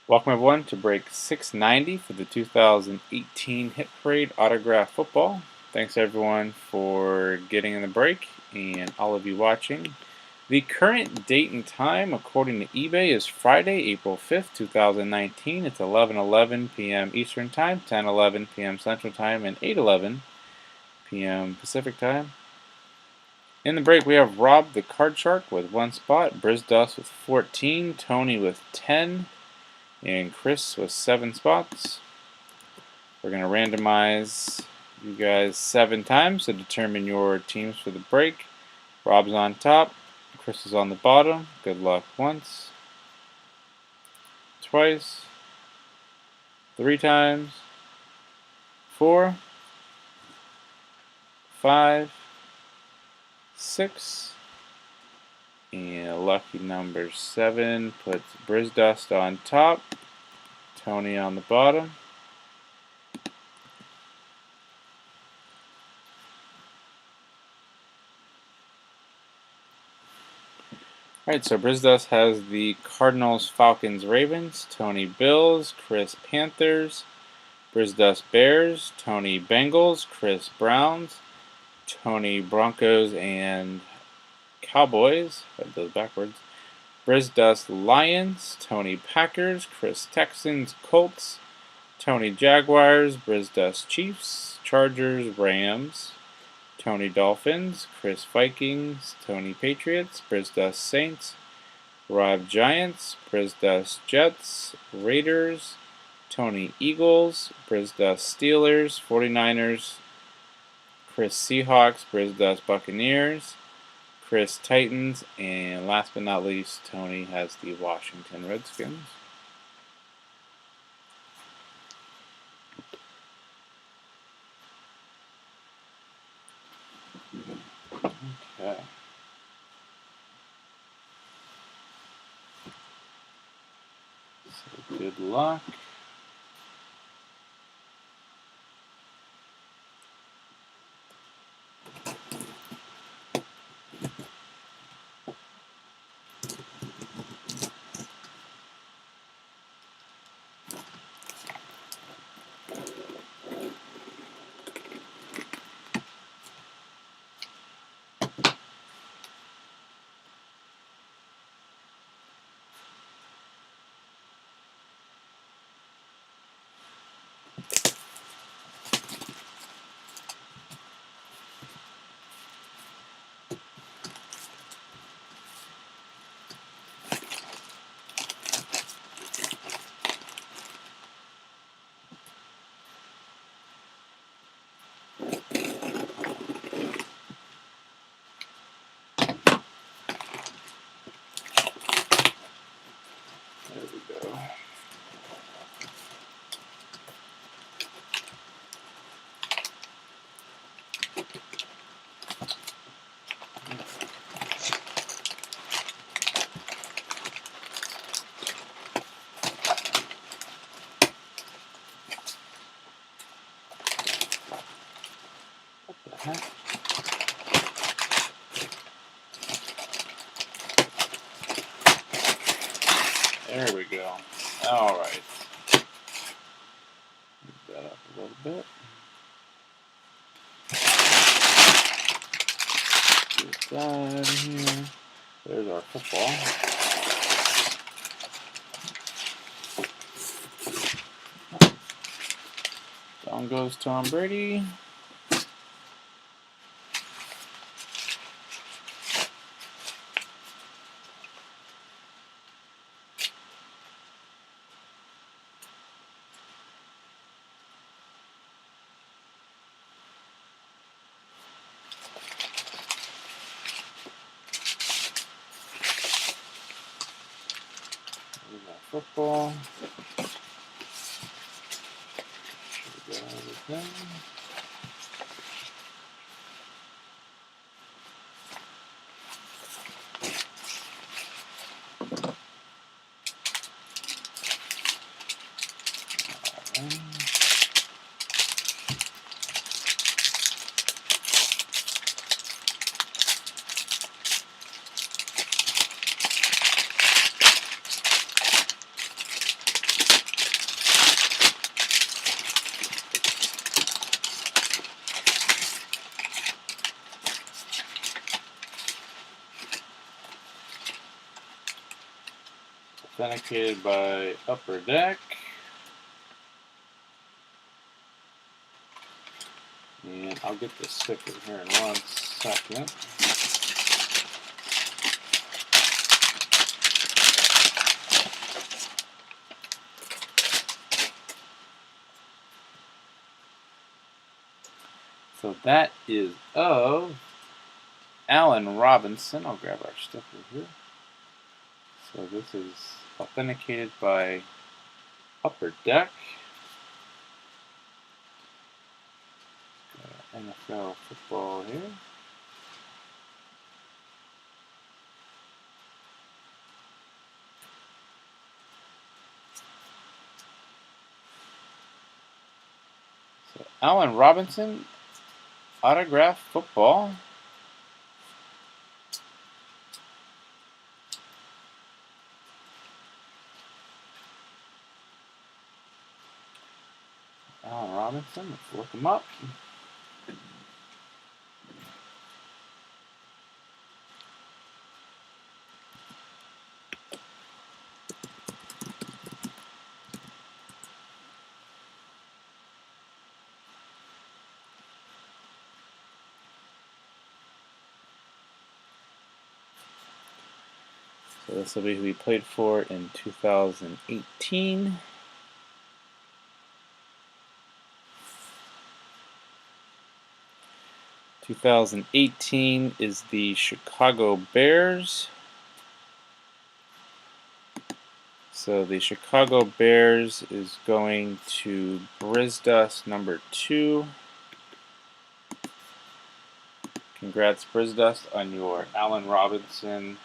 Welcome everyone to break 690 for the 2018 Hit Parade Autograph Football. Thanks everyone for getting in the break and all of you watching. The current date and time according to eBay is Friday, April 5th, 2019. It's 11:11 p.m. Eastern Time, 10:11 p.m. Central Time, and 8:11 p.m. Pacific Time. In the break we have Rob the Card Shark with 1 spot, Brizdust with 14, Tony with 10, and Chris with 7 spots. We're going to randomize you guys 7 times to determine your teams for the break. Rob's on top, Chris is on the bottom. Good luck once, twice, 3 times, 4, 5, 6, and lucky number 7 puts Brizdust on top, Tony on the bottom. Alright, so Brizdust has the Cardinals, Falcons, Ravens, Tony Bills, Chris Panthers, Brizdust Bears, Tony Bengals, Chris Browns, Tony Broncos and Cowboys, read those backwards, Brizdust Lions, Tony Packers, Chris Texans, Colts, Tony Jaguars, Brizdust Chiefs, Chargers, Rams, Tony Dolphins, Chris Vikings, Tony Patriots, Brizdust Saints, Rob Giants, Brizdust Jets, Raiders, Tony Eagles, Brizdust Steelers, 49ers, Chris Seahawks, Brizdust Buccaneers, Chris Titans, and last but not least, Tony has the Washington Redskins. Okay. So good luck. There we go. What the heck? There we go. All right. Move that up a little bit. Get that out of here. There's our football. Down goes Tom Brady. There's our football. Should go everything. authenticated by Upper Deck. And I'll get the sticker here in 1 second. So that is of Allen Robinson. I'll grab our sticker here. So this is authenticated by Upper Deck. NFL football here. So Allen Robinson, autograph football. Allen Robinson, let's look him up. So this will be who he played for in 2018. is the Chicago Bears. So the Chicago Bears is going to Brisdust number 2. Congrats, Brisdust, on your Allen Robinson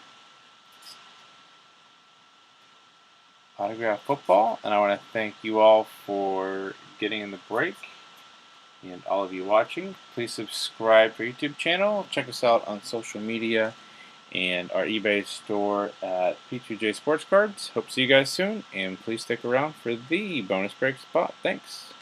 autograph football. And I want to thank you all for getting in the break. And all of you watching, please subscribe to our YouTube channel. Check us out on social media and our eBay store at P2J Sports Cards. Hope to see you guys soon, and please stick around for the bonus break spot. Thanks.